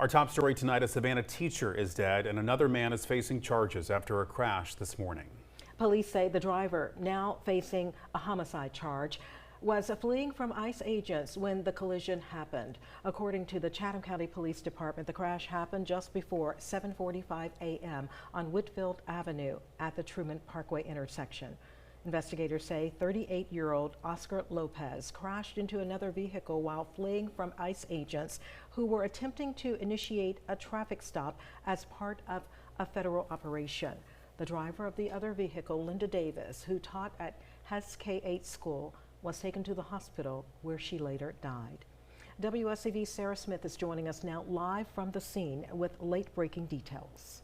Our top story tonight, a Savannah teacher is dead and another man is facing charges after a crash this morning. Police say the driver, now facing a homicide charge, was fleeing from ICE agents when the collision happened. According to the Chatham County Police Department, the crash happened just before 7:45 a.m. on Whitfield Avenue at the Truman Parkway intersection. Investigators say 38-year-old Oscar Lopez crashed into another vehicle while fleeing from ICE agents who were attempting to initiate a traffic stop as part of a federal operation. The driver of the other vehicle, Linda Davis, who taught at Hess K-8 school, was taken to the hospital where she later died. WSAV's Sarah Smith is joining us now live from the scene with late-breaking details.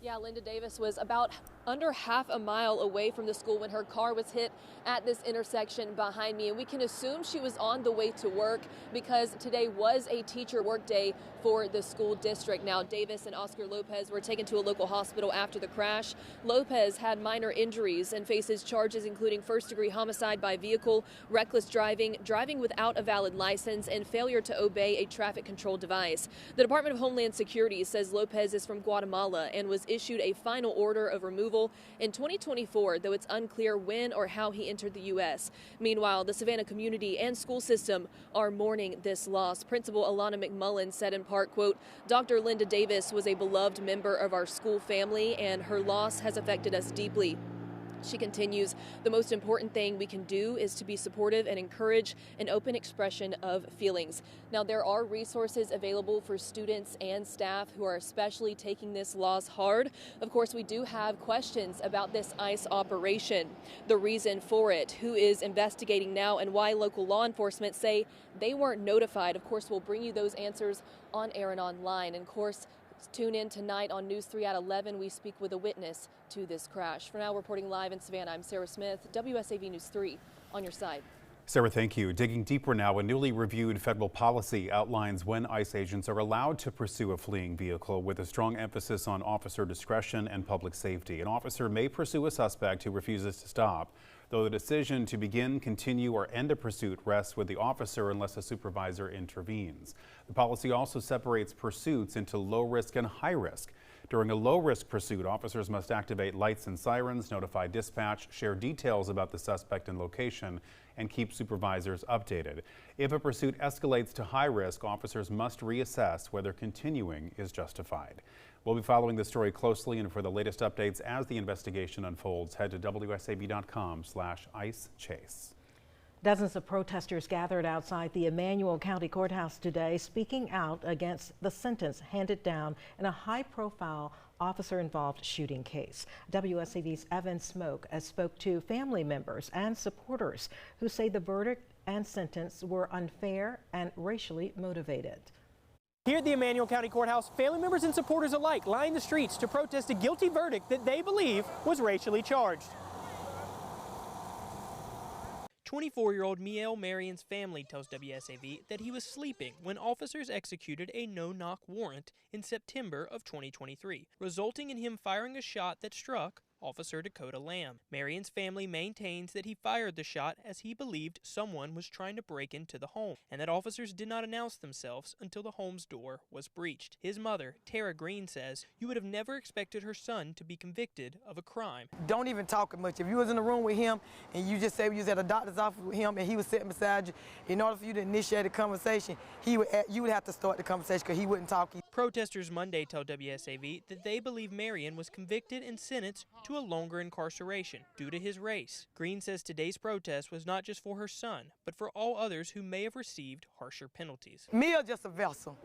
Yeah, Linda Davis was about under half a mile away from the school when her car was hit at this intersection behind me. And we can assume she was on the way to work because today was a teacher work day for the school district. Now, Davis and Oscar Lopez were taken to a local hospital after the crash. Lopez had minor injuries and faces charges including first-degree homicide by vehicle, reckless driving, driving without a valid license, and failure to obey a traffic control device. The Department of Homeland Security says Lopez is from Guatemala and was issued a final order of removal in 2024, though it's unclear when or how he entered the U.S. Meanwhile, the Savannah community and school system are mourning this loss. Principal Alana McMullen said in part, quote, "Dr. Linda Davis was a beloved member of our school family and her loss has affected us deeply." She continues, "The most important thing we can do is to be supportive and encourage an open expression of feelings." Now, there are resources available for students and staff who are especially taking this loss hard. Of course, we do have questions about this ICE operation, the reason for it, who is investigating now, and why local law enforcement say they weren't notified. Of course, we'll bring you those answers on air and online. And of course, tune in tonight on News 3 at 11. We speak with a witness to this crash. For now, reporting live in Savannah, I'm Sarah Smith, WSAV News 3, on your side. Sarah, thank you. Digging deeper now, a newly reviewed federal policy outlines when ICE agents are allowed to pursue a fleeing vehicle with a strong emphasis on officer discretion and public safety. An officer may pursue a suspect who refuses to stop, though the decision to begin, continue, or end a pursuit rests with the officer unless a supervisor intervenes. The policy also separates pursuits into low risk and high risk. During a low-risk pursuit, officers must activate lights and sirens, notify dispatch, share details about the suspect and location, and keep supervisors updated. If a pursuit escalates to high risk, officers must reassess whether continuing is justified. We'll be following this story closely, and for the latest updates as the investigation unfolds, head to WSAV.com/ICEChase. Dozens of protesters gathered outside the Emmanuel County Courthouse today, speaking out against the sentence handed down in a high-profile officer-involved shooting case. WSAV's Evan Smoke spoke to family members and supporters who say the verdict and sentence were unfair and racially motivated. Here at the Emmanuel County Courthouse, family members and supporters alike line the streets to protest a guilty verdict that they believe was racially charged. 24-year-old Miel Marion's family tells WSAV that he was sleeping when officers executed a no-knock warrant in September of 2023, resulting in him firing a shot that struck Officer Dakota Lamb. Marion's family maintains that he fired the shot as he believed someone was trying to break into the home, and that officers did not announce themselves until the home's door was breached. His mother, Tara Green, says you would have never expected her son to be convicted of a crime. Don't even talk much. If you was in the room with him and you just say you was at a doctor's office with him and he was sitting beside you, in order for you to initiate a conversation, you would have to start the conversation because he wouldn't talk. Protesters Monday tell WSAV that they believe Marion was convicted and sentenced to a longer incarceration due to his race. Green says today's protest was not just for her son, but for all others who may have received harsher penalties. Me is just a vessel.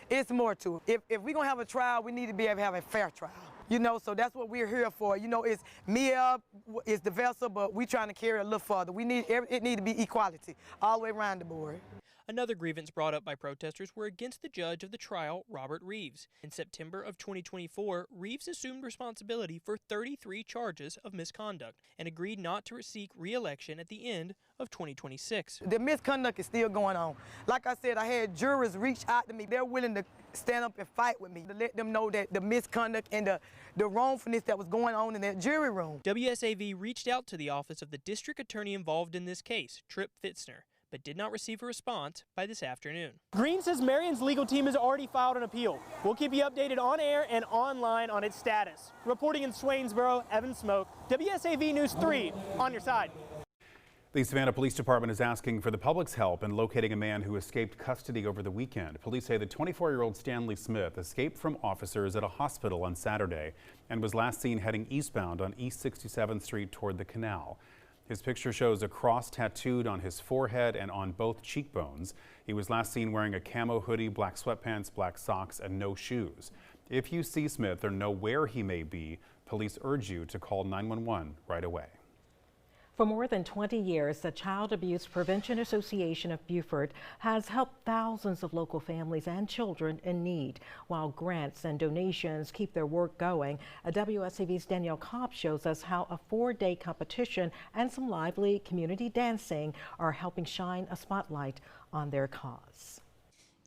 It's more to it. If we're going to have a trial, we need to be able to have a fair trial. You know, so that's what we're here for. You know, it's Mia is the vessel, but we're trying to carry it a little further. It need to be equality all the way around the board. Another grievance brought up by protesters were against the judge of the trial, Robert Reeves. In September of 2024, Reeves assumed responsibility for 33 charges of misconduct and agreed not to seek re-election at the end of 2026. The misconduct is still going on. Like I said, I had jurors reach out to me. They're willing to stand up and fight with me to let them know that the misconduct and the wrongfulness that was going on in that jury room. WSAV reached out to the office of the district attorney involved in this case, Tripp Fitzner, but did not receive a response by this afternoon. Green says Marion's legal team has already filed an appeal. We'll keep you updated on air and online on its status. Reporting in Swainsboro, Evan Smoke, WSAV News 3, on your side. The Savannah Police Department is asking for the public's help in locating a man who escaped custody over the weekend. Police say the 24-year-old Stanley Smith escaped from officers at a hospital on Saturday and was last seen heading eastbound on East 67th Street toward the canal. His picture shows a cross tattooed on his forehead and on both cheekbones. He was last seen wearing a camo hoodie, black sweatpants, black socks, and no shoes. If you see Smith or know where he may be, police urge you to call 911 right away. For more than 20 years, the Child Abuse Prevention Association of Beaufort has helped thousands of local families and children in need. While grants and donations keep their work going, WSAV's Danielle Cobb shows us how a 4-day competition and some lively community dancing are helping shine a spotlight on their cause.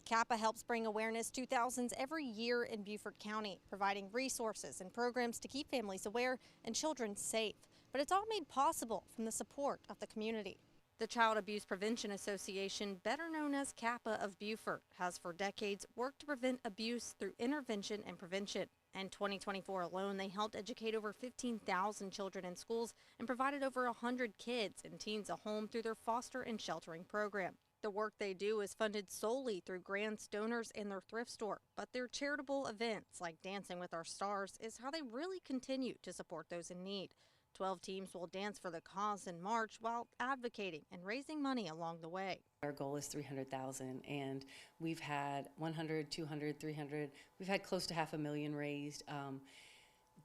CAPA helps bring awareness to thousands every year in Beaufort County, providing resources and programs to keep families aware and children safe. But it's all made possible from the support of the community. The Child Abuse Prevention Association, better known as CAPA of Beaufort, has for decades worked to prevent abuse through intervention and prevention. In 2024 alone, they helped educate over 15,000 children in schools and provided over 100 kids and teens a home through their foster and sheltering program. The work they do is funded solely through grants, donors, and their thrift store. But their charitable events, like Dancing with Our Stars, is how they really continue to support those in need. 12 teams will dance for the cause in March while advocating and raising money along the way. Our goal is $300,000, and we've had 100, 200, 300. We've had close to $500,000 raised.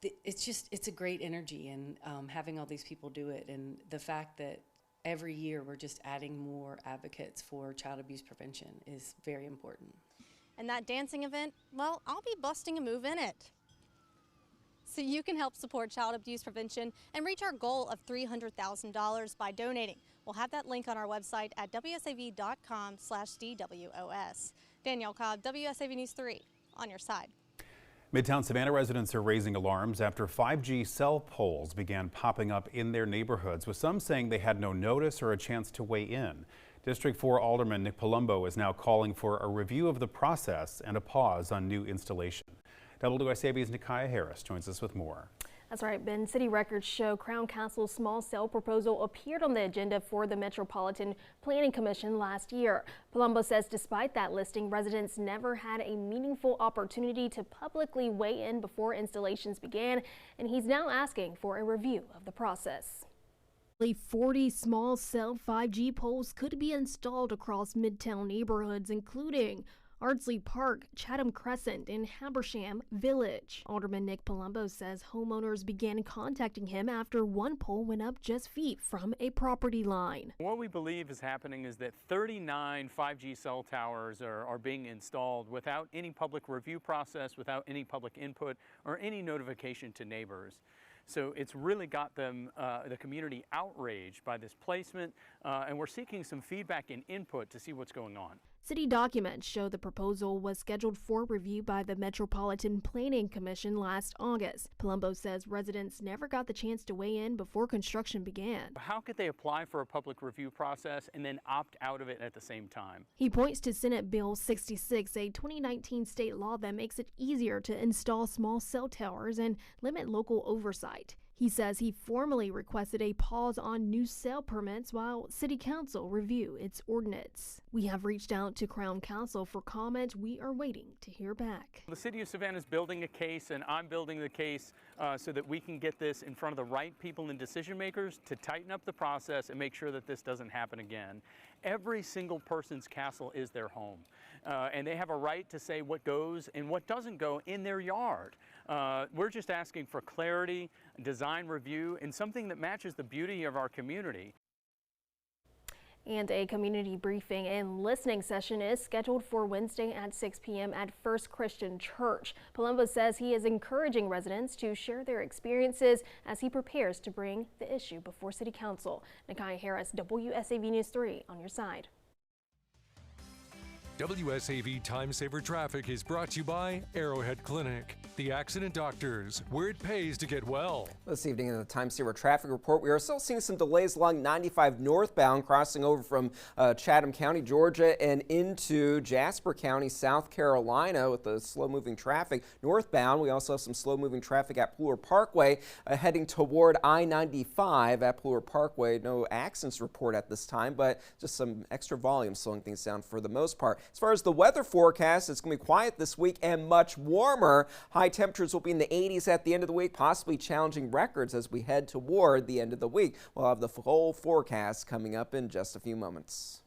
It's a great energy, and having all these people do it, and the fact that every year we're just adding more advocates for child abuse prevention is very important. And that dancing event, well, I'll be busting a move in it. So you can help support child abuse prevention and reach our goal of $300,000 by donating. We'll have that link on our website at wsav.com/DWOS. Danielle Cobb, WSAV News 3, on your side. Midtown Savannah residents are raising alarms after 5G cell poles began popping up in their neighborhoods, with some saying they had no notice or a chance to weigh in. District 4 Alderman Nick Palumbo is now calling for a review of the process and a pause on new installation. WSAV's Nikiah Harris joins us with more. That's right, Ben. City records show Crown Castle's small cell proposal appeared on the agenda for the Metropolitan Planning Commission last year. Palumbo says despite that listing, residents never had a meaningful opportunity to publicly weigh in before installations began, and he's now asking for a review of the process. 40 small cell 5G poles could be installed across Midtown neighborhoods, including Ardsley Park, Chatham Crescent, and Habersham Village. Alderman Nick Palumbo says homeowners began contacting him after one pole went up just feet from a property line. What we believe is happening is that 39 5G cell towers are being installed without any public review process, without any public input, or any notification to neighbors. So it's really got them, the community, outraged by this placement, and we're seeking some feedback and input to see what's going on. City documents show the proposal was scheduled for review by the Metropolitan Planning Commission last August. Palumbo says residents never got the chance to weigh in before construction began. How could they apply for a public review process and then opt out of it at the same time? He points to Senate Bill 66, a 2019 state law that makes it easier to install small cell towers and limit local oversight. He says he formally requested a pause on new cell permits while City Council review its ordinance. We have reached out to Crown Council for comment. We are waiting to hear back. The City of Savannah is building a case, and I'm building the case so that we can get this in front of the right people and decision makers to tighten up the process and make sure that this doesn't happen again. Every single person's castle is their home, and they have a right to say what goes and what doesn't go in their yard. We're just asking for clarity, design review, and something that matches the beauty of our community. And a community briefing and listening session is scheduled for Wednesday at 6 p.m. at First Christian Church. Palumbo says he is encouraging residents to share their experiences as he prepares to bring the issue before City Council. Nikiah Harris, WSAV News 3, on your side. WSAV Time Saver Traffic is brought to you by Arrowhead Clinic, the accident doctors, where it pays to get well. This evening in the Time Saver Traffic Report, we are still seeing some delays along 95 northbound, crossing over from Chatham County, Georgia, and into Jasper County, South Carolina, with the slow-moving traffic. Northbound, we also have some slow-moving traffic at Pluer Parkway, heading toward I-95 at Pluer Parkway. No accidents report at this time, but just some extra volume slowing things down for the most part. As far as the weather forecast, it's going to be quiet this week and much warmer. High temperatures will be in the 80s at the end of the week, possibly challenging records as we head toward the end of the week. We'll have the full forecast coming up in just a few moments.